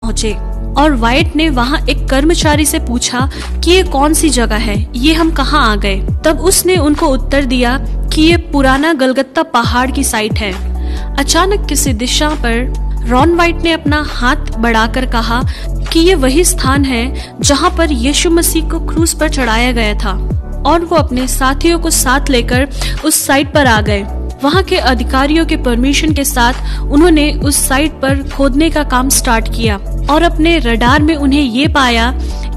पहुंचे और वाइट ने वहां एक कर्मचारी से पूछा कि ये कौन सी जगह है, ये हम कहाँ आ गए। तब उसने उनको उत्तर दिया कि ये पुराना गलगत्ता पहाड़ की साइट है। अचानक किसी दिशा पर रॉन वाइट ने अपना हाथ बढ़ाकर कहा कि ये वही स्थान है जहाँ पर यीशु मसीह को क्रूस पर चढ़ाया गया था, और वो अपने साथियों को साथ लेकर उस साइट पर आ गए। वहाँ के अधिकारियों के परमिशन के साथ उन्होंने उस साइट पर खोदने का काम स्टार्ट किया और अपने रडार में उन्हें ये पाया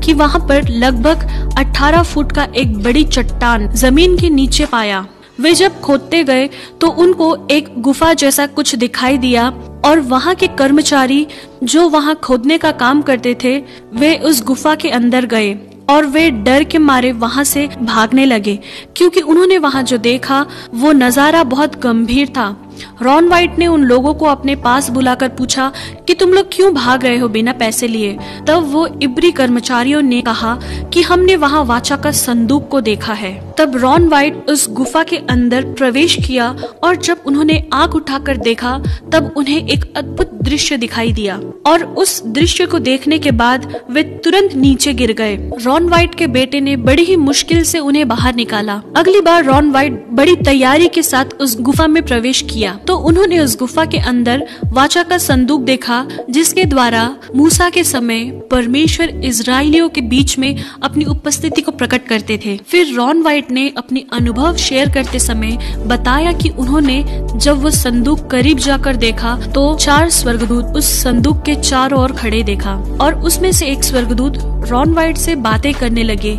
कि वहाँ पर लगभग 18 फुट का एक बड़ी चट्टान जमीन के नीचे पाया। वे जब खोदते गए तो उनको एक गुफा जैसा कुछ दिखाई दिया और वहाँ के कर्मचारी जो वहाँ खोदने का काम करते थे वे उस गुफा के अंदर गए और वे डर के मारे वहाँ से भागने लगे, क्योंकि उन्होंने वहाँ जो देखा वो नजारा बहुत गंभीर था। रॉन वाइट ने उन लोगों को अपने पास बुलाकर पूछा कि तुम लोग क्यों भाग रहे हो बिना पैसे लिए। तब वो इब्री कर्मचारियों ने कहा कि हमने वहाँ वाचा का संदूक को देखा है। तब रॉन वाइट उस गुफा के अंदर प्रवेश किया और जब उन्होंने आंख उठाकर देखा तब उन्हें एक अद्भुत दृश्य दिखाई दिया और उस दृश्य को देखने के बाद वे तुरंत नीचे गिर गए। रॉन वाइट के बेटे ने बड़ी ही मुश्किल से उन्हें बाहर निकाला। अगली बार रॉन वाइट बड़ी तैयारी के साथ उस गुफा में प्रवेश किया तो उन्होंने उस गुफा के अंदर वाचा का संदूक देखा, जिसके द्वारा मूसा के समय परमेश्वर इजरायलियों के बीच में अपनी उपस्थिति को प्रकट करते थे। फिर रॉन वाइट ने अपनी अनुभव शेयर करते समय बताया कि उन्होंने जब वो संदूक करीब जाकर देखा तो 4 स्वर्गदूत उस संदूक के चारों ओर खड़े देखा और उसमें से एक स्वर्गदूत रॉन वाइट से बातें करने लगे।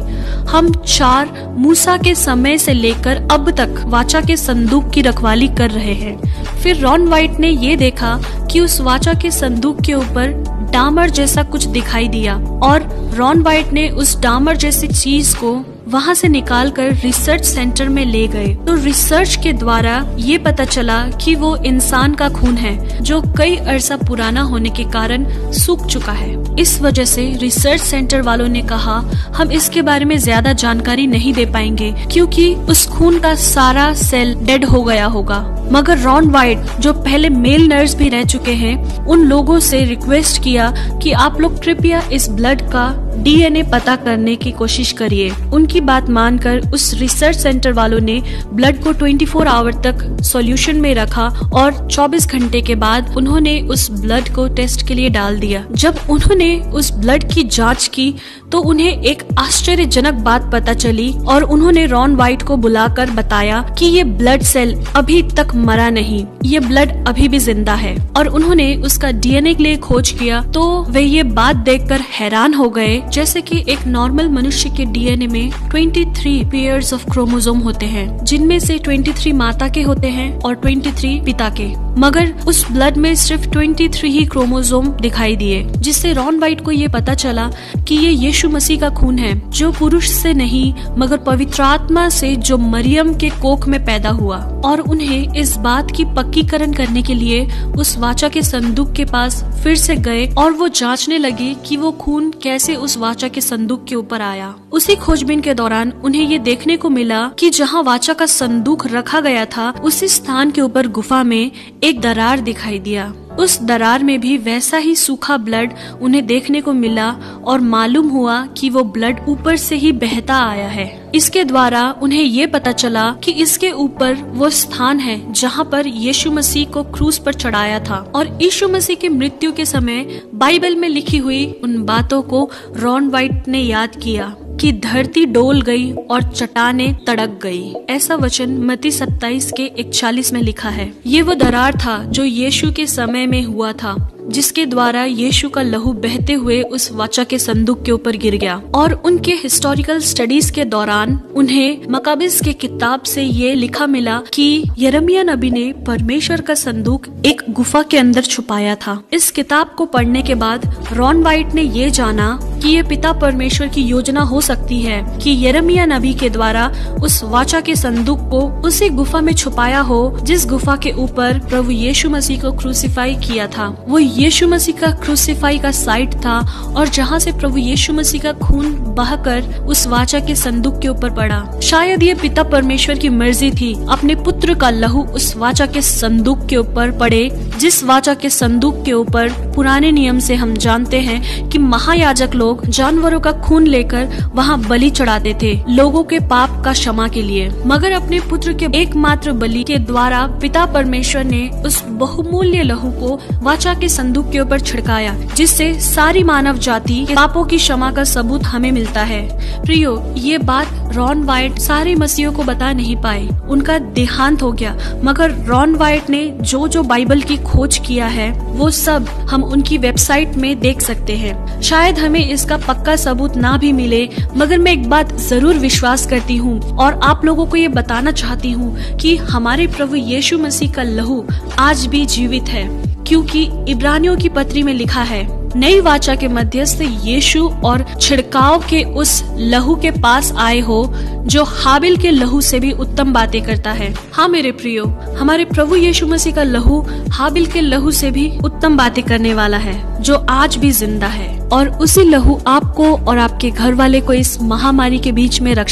हम 4 मूसा के समय से लेकर अब तक वाचा के संदूक की रखवाली कर रहे हैं। फिर रॉन वाइट ने ये देखा कि उस वाचा के संदूक के ऊपर डामर जैसा कुछ दिखाई दिया और रॉन वाइट ने उस डामर जैसी चीज को वहाँ से निकालकर रिसर्च सेंटर में ले गए। तो रिसर्च के द्वारा ये पता चला कि वो इंसान का खून है जो कई अरसा पुराना होने के कारण सूख चुका है। इस वजह से रिसर्च सेंटर वालों ने कहा हम इसके बारे में ज्यादा जानकारी नहीं दे पाएंगे क्योंकि उस खून का सारा सेल डेड हो गया होगा। मगर रॉन वाइट जो पहले मेल नर्स भी रह चुके हैं उन लोगों से रिक्वेस्ट किया कि आप लोग कृपया इस ब्लड का डीएनए पता करने की कोशिश करिए। उनकी बात मानकर उस रिसर्च सेंटर वालों ने ब्लड को 24 आवर तक सॉल्यूशन में रखा और 24 घंटे के बाद उन्होंने उस ब्लड को टेस्ट के लिए डाल दिया। जब उन्होंने उस ब्लड की जांच की तो उन्हें एक आश्चर्यजनक बात पता चली और उन्होंने रॉन वाइट को बुलाकर बताया कि ये ब्लड सेल अभी तक मरा नहीं, ये ब्लड अभी भी जिंदा है। और उन्होंने उसका डीएनए के लिए खोज किया तो वे ये बात देखकर हैरान हो गए जैसे कि एक नॉर्मल मनुष्य के डीएनए में 23 पेयर्स ऑफ क्रोमोसोम होते हैं, जिनमें से 23 माता के होते हैं और 23 पिता के, मगर उस ब्लड में सिर्फ 23 ही क्रोमोसोम दिखाई दिए, जिससे रॉन वाइट को ये पता चला कि ये यीशु मसीह का खून है जो पुरुष से नहीं मगर पवित्र आत्मा से जो मरियम के कोख में पैदा हुआ। और उन्हें इस बात की पक्कीकरण करने के लिए उस वाचा के संदूक के पास फिर से गए और वो जांचने लगे कि वो खून कैसे उस वाचा के संदूक के ऊपर आया। उसी खोजबीन के दौरान उन्हें ये देखने को मिला कि जहाँ वाचा का संदूक रखा गया था उसी स्थान के ऊपर गुफा में एक दरार दिखाई दिया। उस दरार में भी वैसा ही सूखा ब्लड उन्हें देखने को मिला और मालूम हुआ कि वो ब्लड ऊपर से ही बहता आया है। इसके द्वारा उन्हें ये पता चला कि इसके ऊपर वो स्थान है जहाँ पर यीशु मसीह को क्रूस पर चढ़ाया था। और यीशु मसीह की मृत्यु के समय बाइबल में लिखी हुई उन बातों को रॉन वाइट ने याद किया कि धरती डोल गई और चट्टानें तड़क गई। ऐसा वचन मत्ती 27 के 41 में लिखा है। ये वो दरार था जो यीशु के समय में हुआ था, जिसके द्वारा यीशु का लहू बहते हुए उस वाचा के संदूक के ऊपर गिर गया। और उनके हिस्टोरिकल स्टडीज के दौरान उन्हें मकाबिस के किताब से ये लिखा मिला कि यिर्मयाह नबी ने परमेश्वर का संदूक एक गुफा के अंदर छुपाया था। इस किताब को पढ़ने के बाद रॉन वाइट ने ये जाना कि ये पिता परमेश्वर की योजना हो सकती है कि यिर्मयाह नबी के द्वारा उस वाचा के संदूक को उसी गुफा में छुपाया हो जिस गुफा के ऊपर प्रभु यीशु मसीह को क्रूसीफाई किया था। वो यीशु मसीह का क्रूसीफाई का साइट था और जहाँ से प्रभु यीशु मसीह का खून बहकर उस वाचा के संदूक के ऊपर पड़ा। शायद ये पिता परमेश्वर की मर्जी थी अपने पुत्र का लहू उस वाचा के संदूक के ऊपर पड़े, जिस वाचा के संदूक के ऊपर पुराने नियम से हम जानते हैं कि महायाजक लोग जानवरों का खून लेकर वहाँ बलि चढ़ाते थे लोगों के पाप का क्षमा के लिए। मगर अपने पुत्र के एकमात्र बलि के द्वारा पिता परमेश्वर ने उस बहुमूल्य लहू को वाचा के संदूक के ऊपर छिड़काया, जिससे सारी मानव जाति के पापों की क्षमा का सबूत हमें मिलता है। प्रियो, ये बात रॉन वाइट सारे मसीहों को बता नहीं पाए, उनका देहांत हो गया। मगर रॉन वाइट ने जो बाइबल की खोज किया है वो सब हम उनकी वेबसाइट में देख सकते हैं। शायद हमें इसका पक्का सबूत ना भी मिले, मगर मैं एक बात जरूर विश्वास करती हूँ और आप लोगों को ये बताना चाहती हूँ कि हमारे प्रभु यीशु मसीह का लहू आज भी जीवित है, क्योंकि इब्रानियों की पत्री में लिखा है, नई वाचा के मध्यस्थ यीशु और छिड़काव के उस लहू के पास आए हो जो हाबिल के लहू से भी उत्तम बातें करता है। हाँ मेरे प्रियो, हमारे प्रभु यीशु मसीह का लहू हाबिल के लहू से भी उत्तम बातें करने वाला है, जो आज भी जिंदा है, और उसी लहू आपको और आपके घर वाले को इस महामारी के बीच में रक्षा